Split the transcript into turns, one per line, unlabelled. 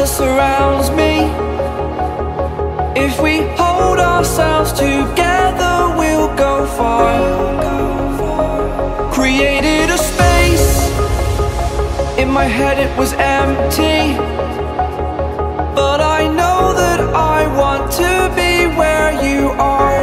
that surrounds me. If we hold ourselves together, we'll go far. Created a space. In my head it was empty, but I know that I want to be where you are.